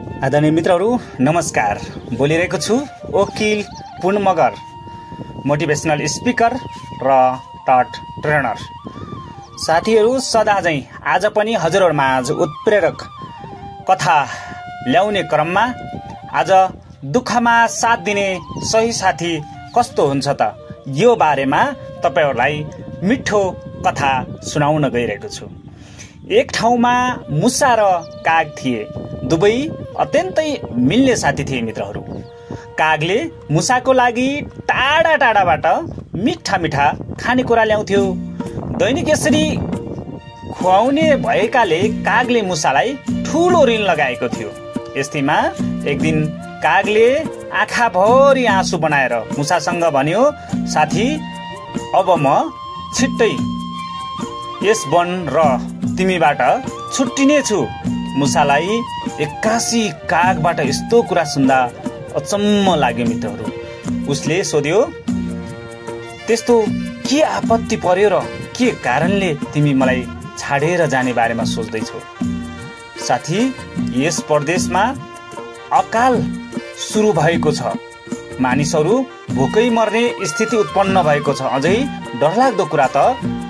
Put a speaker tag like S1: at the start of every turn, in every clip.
S1: आदरणीय मित्रहरू नमस्कार। बोलिरहेको छु वकिल पूर्ण मगर, मोटिभेसनल स्पिकर र टट ट्रेनर। साथीहरू, सदाझै आज पनि हजुरहरूमाझ उत्प्रेरक कथा ल्याउने क्रममा आज दुःखमा साथ दिने सही साथी कस्तो हुन्छ त, यो बारेमा तपाईहरूलाई मिठो कथा सुनाउन गइरहेको छु। एक ठाउँमा मुसा र काग थिए। दुवै अत्यन्तै मिल्ने साथी थिए मित्रहरू। कागले मुसाको लागि टाढा टाढाबाट मिठा मिठा खानेकुरा ल्याउँथ्यो। दैनिक यसरी खुवाउने भएकाले कागले मुसालाई ठुलो ऋण लगाएको थियो। यस्तैमा एक दिन कागले आँखाभरि आँसु बनाएर मुसासँग भन्यो, साथी, अब म छिट्टै यस वन र तिमीबाट छुट्टिने छु। मुसालाई एक्कासी कागबाट यस्तो कुरा सुन्दा अचम्म लाग्यो मित्रहरू। उसले सोध्यो, त्यस्तो के आपत्ति पर्यो र के कारणले तिमी मलाई छाडेर जाने बारेमा सोच्दैछौ? साथी, यस प्रदेशमा अकाल सुरु भएको छ। मानिसहरू भोकै मर्ने स्थिति उत्पन्न भएको छ। अझै डरलाग्दो कुरा त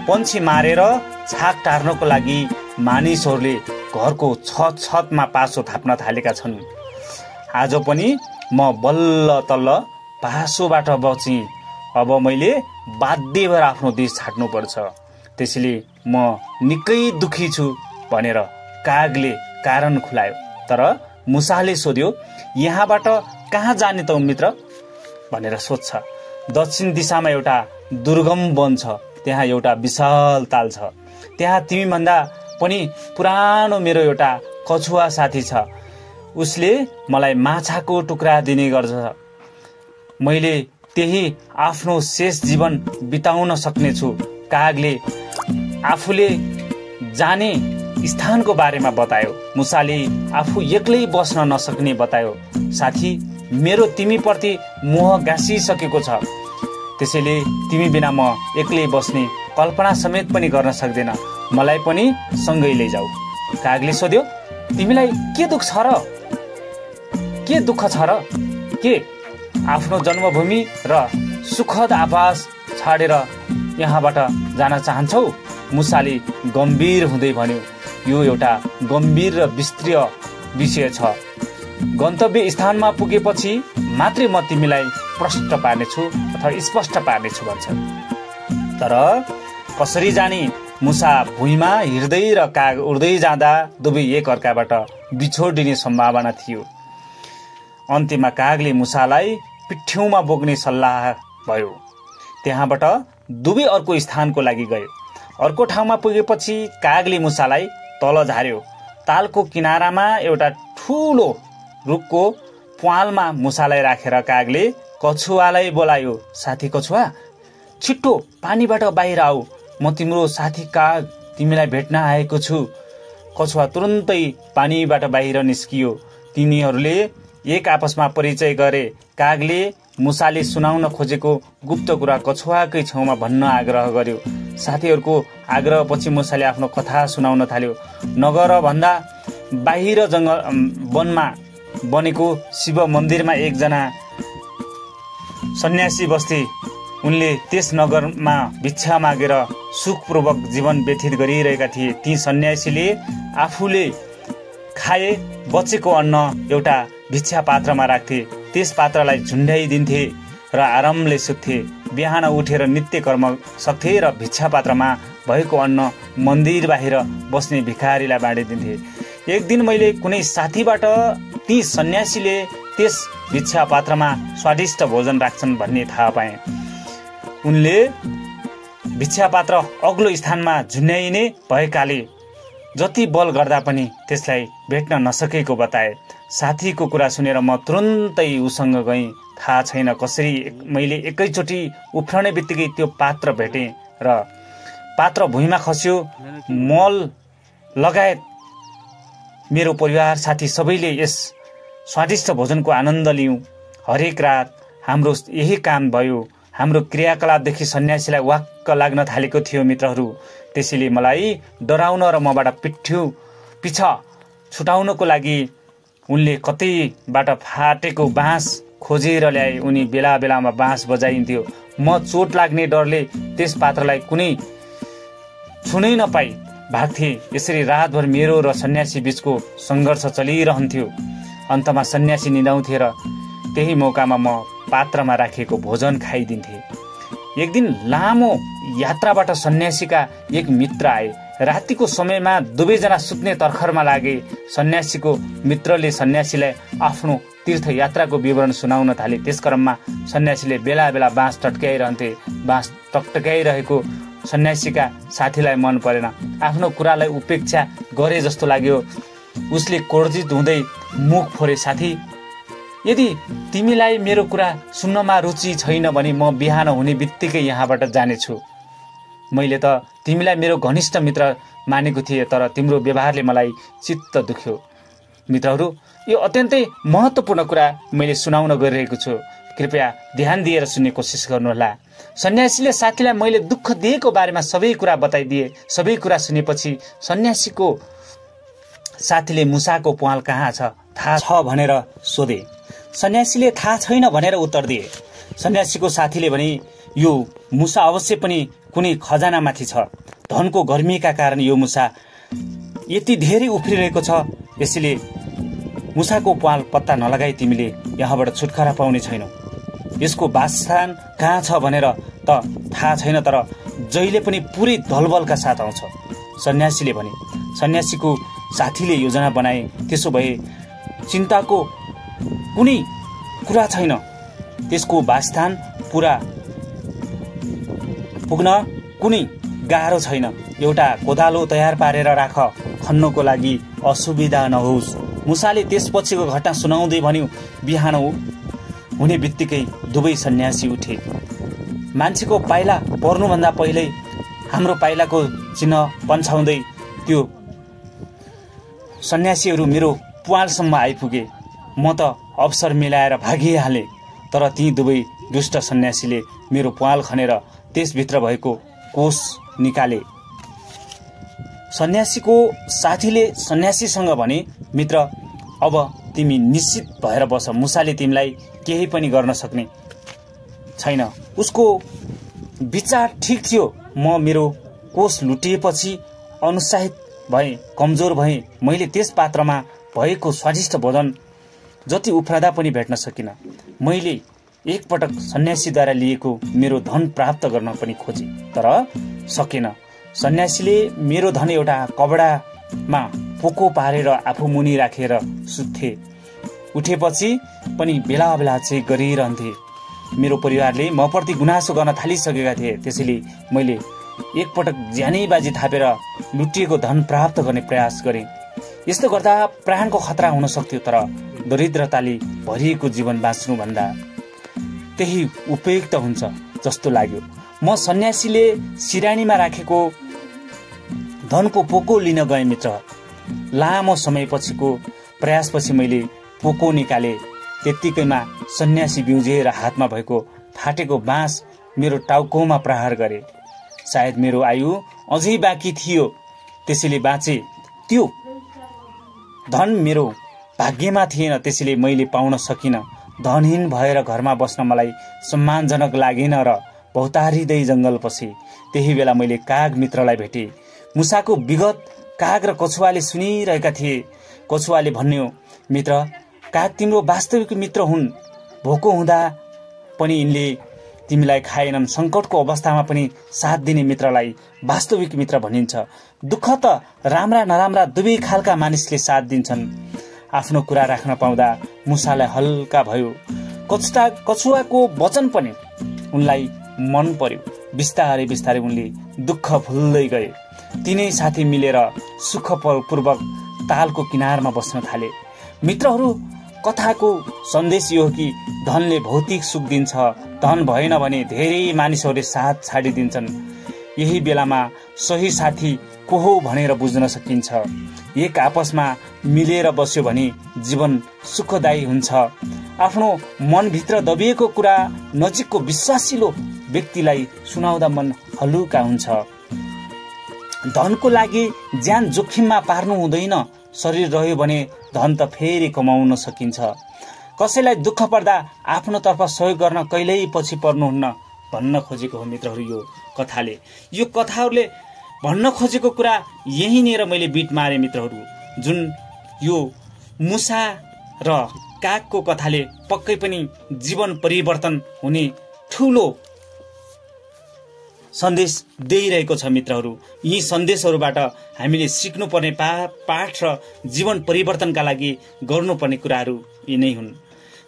S1: पन्छी मारेर छाक टार्नको लागि मानिसहरूले घरको छतमा पासो थाप्न थालेका छन्। आज पनि म बल्ल तल्ल पासोबाट बची। अब मैले बाध्य भएर आफ्नो देश छाड्नु पर्छ। त्यसैले म निकै दुखी छु भनेर कागले कारण खुलायो। तर मुसाले सोध्यो, यहाँबाट कहाँ जाने त मित्र भनेर सोध्छ। दक्षिण दिशामा एउटा दुर्गम वन छ। त्यहाँ एउटा विशाल ताल छ। त्यहाँ तिमीभन्दा पनि पुरानो मेरो एउटा कछुवा साथी छ। उसले मलाई माछाको टुक्रा दिने गर्छ। मैले त्यही आफ्नो शेष जीवन बिताउन सक्नेछु। कागले आफूले जाने स्थानको बारेमा बतायो। मुसाले आफू एक्लै बस्न नसक्ने बतायो। साथी, मेरो तिमीप्रति मोह गाँसिसकेको छ। त्यसैले तिमी बिना म एक्लै बस्ने कल्पना समेत पनि गर्न सक्दैन। मलाई पनि सँगै लैजाऊ। कागले सोध्यो, तिमीलाई के दुःख छ र? के दुःख छ र? के आफ्नो जन्मभूमि र सुखद आवास छाडेर यहाँबाट जान चाहन्छौ? मुसाले गम्भीर हुँदै भन्यो, यो एउटा गम्भीर र विस्तृत विषय छ। गन्तव्य स्थानमा पुगेपछि मात्रै म तिमीलाई प्रष्ट पार्नेछु अथवा स्पष्ट पार्नेछु भन्छ। तर कसरी जाने? मुसा भुइँमा हिँड्दै र काग उड्दै जाँदा दुवै एक अर्काबाट बिछोडिने सम्भावना थियो। अन्त्यमा कागले मुसालाई पिठ्यौमा बोक्ने सल्लाह भयो। त्यहाँबाट दुवै अर्को स्थानको लागि गयो। अर्को ठाउँमा पुगेपछि कागले मुसालाई तल झार्यो। तालको किनारामा एउटा ठुलो रुखको प्वालमा मुसालाई राखेर कागले कछुवालाई बोलायो, साथी कछुवा, छिट्टो पानीबाट बाहिर आऊ, म तिम्रो साथी काग तिमीलाई भेट्न आएको छु। कछुवा तुरुन्तै पानीबाट बाहिर निस्कियो। तिनीहरूले एक आपसमा परिचय गरे। कागले मुसाले सुनाउन खोजेको गुप्त कुरा कछुवाकै छेउमा भन्न आग्रह गर्यो। साथीहरूको आग्रहपछि मुसाले आफ्नो कथा सुनाउन थाल्यो। नगर भन्दा बाहिर जङ्गल वनमा बनेको शिव मन्दिरमा एकजना सन्यासी बस्थे। उनले त्यस नगरमा भिक्षा मागेर सुखपूर्वक जीवन व्यतीत गरिरहेका थिए। ती सन्यासीले आफूले खाए बचेको अन्न एउटा भिक्षा पात्रमा राख्थे। त्यस पात्रलाई झुन्ड्याइदिन्थे र आरामले सुत्थे। बिहान उठेर नित्य कर्म सक्थे र भिक्षा पात्रमा भएको अन्न मन्दिर बाहिर बस्ने भिखारीलाई बाँडिदिन्थे। एक दिन मैले कुनै साथीबाट ती सन्यासीले त्यस भिक्षा पात्रमा स्वादिष्ट भोजन राख्छन् भन्ने थाहा पाएँ। उनले भिक्षा पात्र अग्लो स्थानमा झुन्ड्याइने भएकाले जति बल गर्दा पनि त्यसलाई भेट्न नसकेको बताए। साथीको कुरा सुनेर म तुरुन्तै उसँग गएँ। थाहा छैन कसरी मैले एकैचोटि उफ्रने बित्तिकै त्यो पात्र भेटेँ र पात्र भुइँमा खस्यो। मल लगायत मेरो परिवार साथी सबैले यस स्वादिष्ट भोजनको आनन्द लियौँ। हरेक रात हाम्रो यही काम भयो। हाम्रो क्रियाकलापदेखि सन्यासीलाई वाक्क लाग्न थालेको थियो मित्रहरू। त्यसैले मलाई डराउन र मबाट पिठ्यू पिछा छुटाउनको लागि उनले कतैबाट फाटेको बाँस खोजेर ल्याए। उनी बेला बेलामा बाँस बजाइन्थ्यो। म चोट लाग्ने डरले त्यस पात्रलाई कुनै छुनै नपाई भाग्थे। यसरी रातभर मेरो र सन्यासी बीचको सङ्घर्ष चलिरहन्थ्यो। अन्तमा सन्यासी निदाउँथे र त्यही मौकामा म पात्रमा राखिएको भोजन खाइदिन्थे। एक दिन लामो यात्राबाट सन्यासीका एक मित्र आए। रातिको समयमा दुवैजना सुत्ने तर्खरमा लागे। सन्यासीको मित्रले सन्यासीलाई आफ्नो तीर्थयात्राको विवरण सुनाउन थाले। त्यस क्रममा सन्यासीले बेला बेला बाँस टट्काइरहन्थे। बाँस टकटकाइरहेको सन्यासीका साथीलाई मन परेन। आफ्नो कुरालाई उपेक्षा गरे जस्तो लाग्यो। उसले क्रोधित हुँदै मुख फोरे, साथी, यदि तिमीलाई मेरो कुरा सुन्नमा रुचि छैन भने म बिहान हुने बित्तिकै यहाँबाट जानेछु। मैले त तिमीलाई मेरो घनिष्ठ मित्र मानेको थिएँ, तर तिम्रो व्यवहारले मलाई चित्त दुख्यो। मित्रहरू, यो अत्यन्तै महत्त्वपूर्ण कुरा मैले सुनाउन गइरहेको छु। कृपया ध्यान दिएर सुन्ने कोसिस गर्नुहोला। सन्यासीले साथीलाई मैले दुःख दिएको बारेमा सबै कुरा बताइदिए। सबै कुरा सुनेपछि सन्यासीको साथीले मुसाको प्वाल कहाँ छ थाहा छ भनेर सोधे। सन्यासीले थाहा छैन भनेर उत्तर दिए। सन्यासीको साथीले भने, यो मुसा अवश्य पनि कुनै खजानामाथि छ। धनको गर्मीका कारण यो मुसा यति धेरै उफ्रिरहेको छ। यसैले मुसाको प्वाल पत्ता नलगाई तिमीले यहाँबाट छुटकारा पाउने छैनौ। यसको वासस्थान कहाँ छ भनेर त थाहा छैन, तर जहिले पनि पुरै दलबलका साथ आउँछ। सन्यासीले भने। सन्यासीको साथीले योजना बनाए, त्यसो भए चिन्ताको कुनै कुरा छैन। त्यसको वासस्थान पुग्न कुनै गाह्रो छैन। एउटा कोदालो तयार पारेर राख, खन्नको लागि असुविधा नहोस्। मुसाले त्यसपछिको घटना सुनाउँदै भन्यो। बिहान हुने बित्तिकै दुवै सन्यासी उठे। मान्छेको पाइला पर्नुभन्दा पहिल्यै हाम्रो पाइलाको चिन्ह पन्छाउँदै त्यो सन्यासीहरू मेरो प्वालसम्म आइपुगे। म त अवसर मिलाएर भागिहालेँ, तर ती दुवै दुष्ट सन्यासीले मेरो प्वाल खनेर त्यसभित्र भएको कोष निकाले। सन्यासीको साथीले सन्यासीसँग भने, मित्र, अब तिमी निश्चित भएर बस। मुसाले तिमीलाई केही पनि गर्न सक्ने छैन। उसको विचार ठिक थियो। म मेरो कोष लुटिएपछि अनुत्साहित भएँ, कमजोर भएँ। मैले त्यस पात्रमा भएको स्वादिष्ट भोजन जति उफ्रदा पनि भेट्न सकिनँ। मैले एकपटक सन्यासीद्वारा लिएको मेरो धन प्राप्त गर्न पनि खोजेँ, तर सकेन। सन्यासीले मेरो धन एउटा कपडामा पोको पारेर आफू मुनि राखेर सुत्थे। उठेपछि पनि बेला बेला चाहिँ गरिरहन्थे। मेरो परिवारले म प्रति गुनासो गर्न थालिसकेका थिए। त्यसैले मैले एकपटक ज्यानै बाजी थापेर लुटिएको धन प्राप्त गर्ने प्रयास गरेँ। यस्तो गर्दा प्राणको खतरा हुन सक्थ्यो, तर दरिद्रताले भरिएको जीवन बाँच्नुभन्दा त्यही उपयुक्त हुन्छ जस्तो लाग्यो। म सन्यासीले सिरानीमा राखेको धनको पोको लिन गएँ। मित्र, लामो समयपछिको प्रयासपछि मैले पोको निकाले। त्यत्तिकैमा सन्यासी बिउजेर हातमा भएको फाटेको बाँस मेरो टाउकोमा प्रहार गरे। सायद मेरो आयु अझै बाँकी थियो, त्यसैले बाँचे। त्यो धन मेरो भाग्यमा थिएन, त्यसैले मैले पाउन सकिनँ। धनहीन भएर घरमा बस्न मलाई सम्मानजनक लागेन र बहुतारिँदै जङ्गल पसेँ। त्यही बेला मैले काग मित्रलाई भेटेँ। मुसाको विगत काग र कछुवाले सुनिरहेका थिए। कछुवाले भन्यो, मित्र, काग तिम्रो वास्तविक मित्र हुन्। भोको हुँदा पनि यिनले तिमीलाई खाएनन्। सङ्कटको अवस्थामा पनि साथ दिने मित्रलाई वास्तविक मित्र भनिन्छ। दुःख त राम्रा नराम्रा दुवै खालका मानिसले साथ दिन्छन्। आफ्नो कुरा राख्न पाउँदा मुसालाई हल्का भयो। कछुवाको वचन पनि उनलाई मन पर्यो। बिस्तारै बिस्तारै उनले दुःख भुल्दै गए। तिनै साथी मिलेर सुखपूर्वक तालको किनारमा बस्न थाले। मित्रहरू, कथाको सन्देश यो हो कि धनले भौतिक सुख दिन्छ। धन भएन भने धेरै मानिसहरूले साथ छाडिदिन्छन्। यही बेलामा सही साथी को हो भनेर बुझ्न सकिन्छ। एक आपसमा मिलेर बस्यो भने जीवन सुखदायी हुन्छ। आफ्नो मनभित्र दबिएको कुरा नजिकको विश्वासिलो व्यक्तिलाई सुनाउँदा मन हलुका हुन्छ। धनको लागि ज्यान जोखिममा पार्नु हुँदैन। शरीर रह्यो भने धन त फेरि कमाउन सकिन्छ। कसैलाई दुःख पर्दा आफ्नो तर्फ सहयोग गर्न कहिल्यै पछि पर्नुहुन्न भन्न खोजेको हो मित्रहरू यो कथाले। यो कथाहरूले भन्न खोजेको कुरा यहीँनिर मैले बिट मारे मित्रहरू। जुन यो मुसा र कागको कथाले पक्कै पनि जीवन परिवर्तन हुने ठुलो सन्देश दिइरहेको छ मित्रहरू। यी सन्देशहरूबाट हामीले सिक्नुपर्ने पाठ र जीवन परिवर्तनका लागि गर्नुपर्ने कुराहरू यी नै हुन्।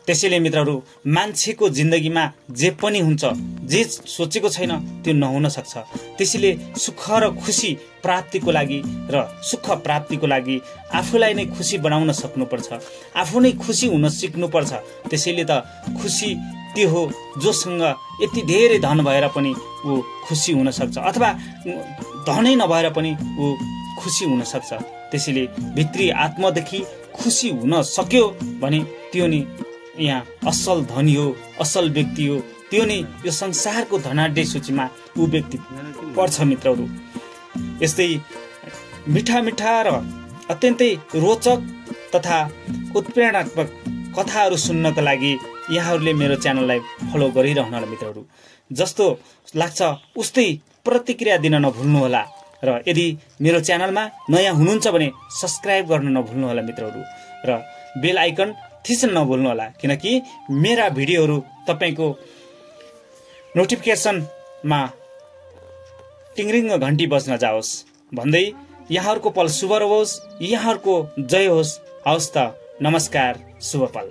S1: त्यसैले मित्रहरू, मान्छेको जिन्दगीमा जे पनि हुन्छ, जे सोचेको छैन त्यो नहुन सक्छ। त्यसैले सुख र खुसी प्राप्तिको लागि र सुख प्राप्तिको लागि आफूलाई नै खुसी बनाउन सक्नुपर्छ, आफू नै खुसी हुन सिक्नुपर्छ। त्यसैले त खुसी त्यो हो जोसँग यति धेरै धन भएर पनि ऊ खुसी हुन सक्छ, अथवा धनै नभएर पनि ऊ खुसी हुन सक्छ। त्यसैले भित्री आत्मादेखि खुसी हुन सक्यो भने त्यो नि यहाँ असल धनी हो, असल व्यक्ति हो। त्यो नै यो संसारको धनाढ्य सूचीमा ऊ व्यक्ति पर्छ मित्रहरू। यस्तै मिठा मिठा र अत्यन्तै रोचक तथा उत्प्रेरणात्मक कथाहरू सुन्नको लागि यहाँहरूले मेरो च्यानललाई फलो गरिरहनु होला मित्रहरू। जस्तो लाग्छ उस्तै प्रतिक्रिया दिन नभुल्नुहोला र यदि मेरो च्यानलमा नयाँ हुनुहुन्छ भने सब्स्क्राइब गर्न नभुल्नुहोला मित्रहरू र बेल आइकन थिच्न नभुल्नुहोला, किनकि मेरा भिडियोहरू तपाईँको नोटिफिकेसनमा टिङ्रिङ्ग घन्टी बज्न जाओस् भन्दै यहाँहरूको पल शुभ रहोस्, यहाँहरूको जय होस्। हवस् त, नमस्कार, शुभ पल।